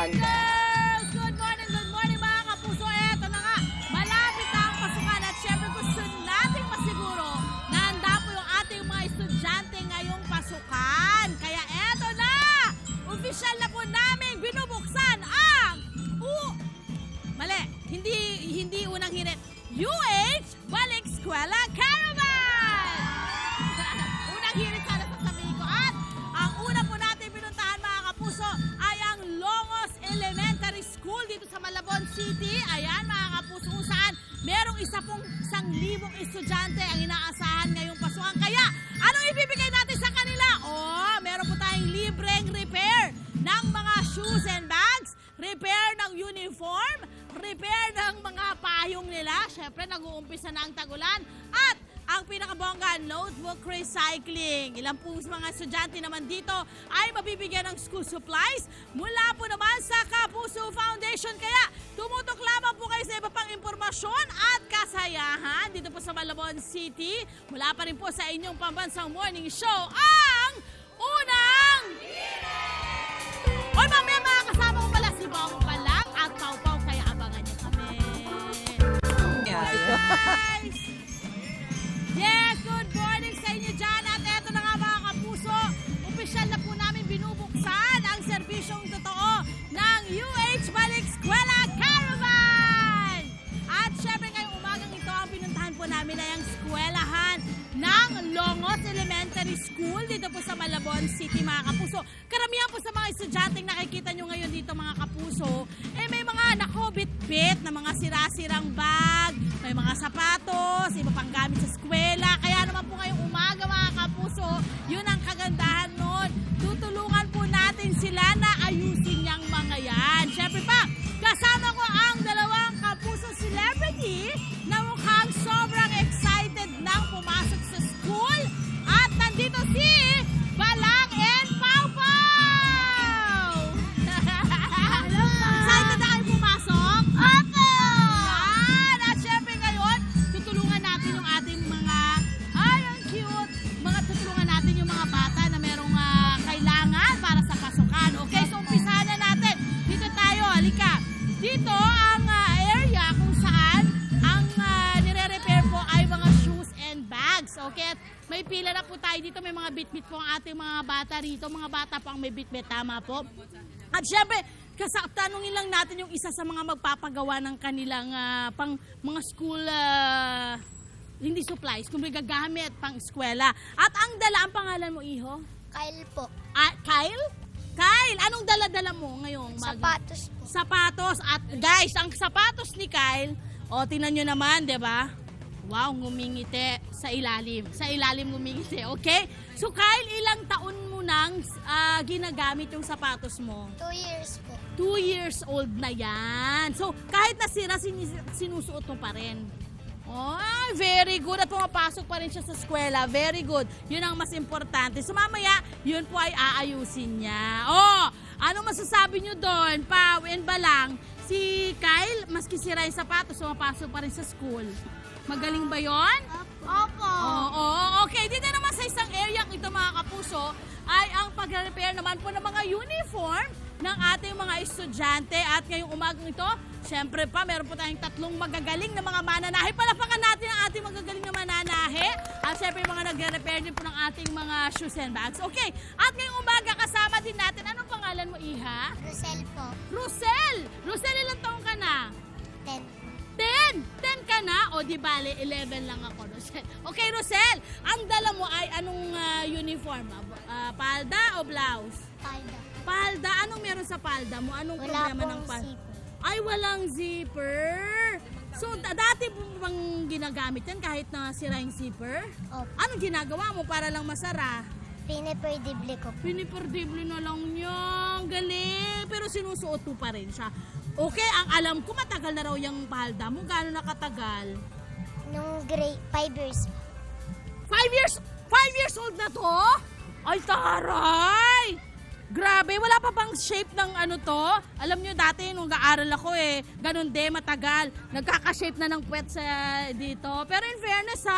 pasukan. Girls! Good morning mga kapuso. Eto na nga, malapit na ang pasukan at syempre gusto nating masiguro na handa po yung ating mga estudyante ngayong pasukan. Kaya eto na! Opisyal na po namin binubuksan ang hindi unang hirit. UH Balik Eskwela Caravan! Unang hirit sana sasabihin ko. At ang una po natin pinuntahan mga kapuso ay ang Longos Elementary School dito sa Malabon City. Ayan mga kapuso, kung saan merong 1,000 estudyante ang inaasahan ngayong pasukan. Kaya anong ibibigay natin sa kanila? Meron po tayong libreng repair ng mga shoes and bags, repair ng uniform, repair ng mga payong nila. Siyempre, nag-uumpisa na ang tagulan. At ang pinakabongga, notebook recycling. Ilang po mga estudyante naman dito ay mabibigyan ng school supplies mula po naman sa Kapuso Foundation. Kaya tumutok lamang po kayo sa iba pang impormasyon at kasayahan dito po sa Malabon City. Mula pa rin po sa inyong pambansang morning show, ang Unang Oy, mamaya mga kasama ko pala si Bong Palang at Pau Pau, kaya abangan niyo kami. Guys! Yes, good morning sa inyo dyan. At eto na nga mga kapuso, opisyal na po namin binubuksan ang serbisyong totoo ng UH Balik Eskwela Caravan! At syempre ngayong umagang ito, ang pinuntahan po namin ay ang eskwelahan ng Longos Elementary School dito po sa Malabon City mga kapuso. Karamihan po sa mga estudyanteng nakikita nyo ngayon dito mga kapuso, may mga nakobit-bit na mga sira-sirang bag, may mga sapatos, iba pang gamit sa eskwela. Kaya naman po ngayong umaga mga kapuso, yun ang kagandahan nun. Tutulungan po natin sila na ayusin niyang mga yan. Siyempre pa, kasama ko ang dalawang kapuso celebrity na mukhang sobrang excited nang pumasok sa school. At nandito si Balang and Pau Pau! Excited na kayo pumasok? Opo! Yan! At syempre ngayon, tutulungan natin yung ating mga, ang cute, tutulungan natin yung mga bata na merong kailangan para sa pasukan. Okay, so umpisahan na natin. Dito tayo, halika. Dito ang area kung saan ang nire-repair po ay mga shoes and bags. Okay, at may pila na po tayo dito. May mga bit-bit po ang ating mga bata rito. Mga bata po ang may bit-bit, tama po. At syempre, tanungin lang natin yung isa sa mga magpapagawa ng kanilang pang mga school hindi supplies, kung may gagamit pang eskwela. At ang dala, ang pangalan mo, Iho? Kyle po. Kyle? Kyle, anong dala-dala mo ngayong Sapatos po. Sapatos. At guys, ang sapatos ni Kyle, tingnan nyo naman, di ba? Wow, ngumingiti sa ilalim. Sa ilalim ngumingiti, okay? So Kyle, ilang taon mo nang ginagamit yung sapatos mo? 2 years po. 2 years old na yan. So kahit nasira, sinusuot mo pa rin. Oh, very good. At pumapasok pa rin siya sa eskwela. Very good. Yun ang mas importante. So mamaya, yun po ay aayusin niya. Ano masasabi nyo doon, Pau and Balang? Si Kyle, maski sira yung sapatos, pumapasok pa rin sa school. Magaling ba yun? Opo. Oo, okay. Dito naman sa isang area ito mga kapuso, ay ang pag-repair naman po ng mga uniform ng ating mga estudyante. At ngayong umagang ito, syempre pa, meron po tayong 3 magagaling na mga mananahe. Palapakan natin ang ating magagaling na mananahe. At syempre mga nagre-repair din po ng ating mga shoes and bags. Okay, at ngayong umaga kasama din natin, anong pangalan mo, Iha? Rosel po. Rosel! Rosel, ilang taong ka na? 10. 10 ka na? O di bale, 11 lang ako, Rosel. Okay, Rosel, ang dala mo ay anong uniform? Palda o blouse? Palda. Palda? Anong meron sa palda mo? Anong Wala problema ng pong palda? zipper. Ay, walang zipper. So, dati mo bang ginagamit yan kahit na sira yung zipper? Opo. Anong ginagawa mo para lang masara? Piniperdible ko po. Piniperdible na lang niya. Galing. Pero sinusuot mo pa rin siya. Okay, ang alam ko matagal na raw yung palda mo. Gaano nakatagal? Nung grade 5 years. 5 years? 5 years old na to? Ay, taray! Grabe, wala pa bang shape ng ano to? Alam nyo dati nung nag-aaral ako ganun din, matagal. Nagkaka-shape na ng puwet sa dito. Pero in fairness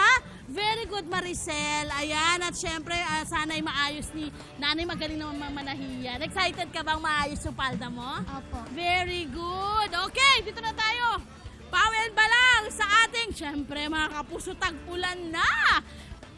very good Maricel. Ayan, at syempre sana'y maayos ni nanay, magaling naman manahiyan. Excited ka bang maayos yung palda mo? Opo. Very good. Okay, dito na tayo. Bawal ba lang sa ating, syempre mga kapuso, tag-ulan na.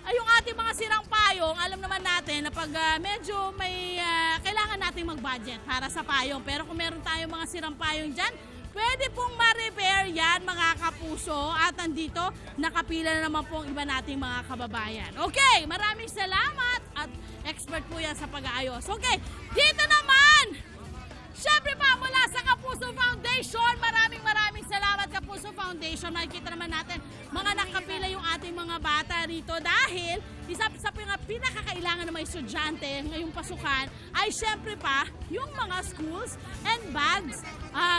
Ay, yung ating mga sirang payong, alam naman natin na pag medyo may kailangan nating mag-budget para sa payong. Pero kung meron tayong mga sirang payong dyan, pwede pong ma-repair yan mga kapuso. At andito, nakapila na naman pong iba nating mga kababayan. Okay, maraming salamat at expert po yan sa pag-aayos. Okay, dito naman! Siyempre pa mula sa Kapuso Foundation, maraming salamat Kapuso Foundation. Makikita naman natin mga nakapila yung ating mga bata rito dahil isa sa pinakakailangan ng mga estudyante ngayong pasukan ay siyempre pa yung mga schools and bags,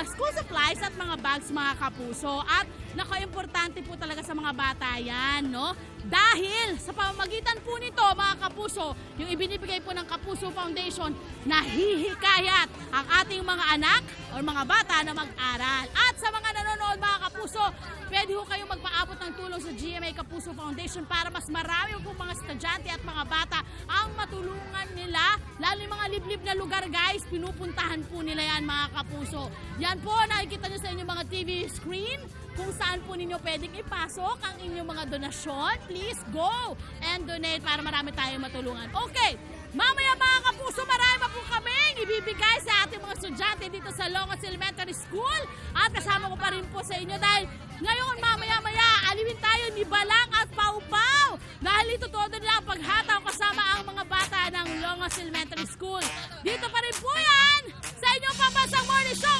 school supplies at mga bags mga kapuso. At naka-importante po talaga sa mga bata yan, no? Dahil sa pamamagitan po nito mga kapuso, yung ibinibigay po ng Kapuso Foundation, nahihikayat ang ating mga anak o mga bata na mag-aral. At sa mga nanonood mga kapuso, pwede ho kayong magpaabot ng tulong sa GMA Kapuso Foundation para mas marami po mga estudyante at mga bata ang matulungan nila. Lalo yung mga liblib na lugar guys, pinupuntahan po nila yan mga kapuso. Yan po, nakikita nyo sa inyong mga TV screen kung saan po ninyo pwedeng ipasok ang inyong mga donasyon. Please go and donate para marami tayong matulungan. Okay, mamaya mga kapuso, marami pa po kaming ibibigay sa ating mga estudyante dito sa Longos Elementary School. At kasama ko pa rin po sa inyo dahil ngayon mamaya-maya aliwin tayo ni Balang at Pau-Pau. Dahil ito todo nila ang paghataw kasama ang mga bata ng Longos Elementary School. Dito pa rin po yan sa inyong pambansang morning show.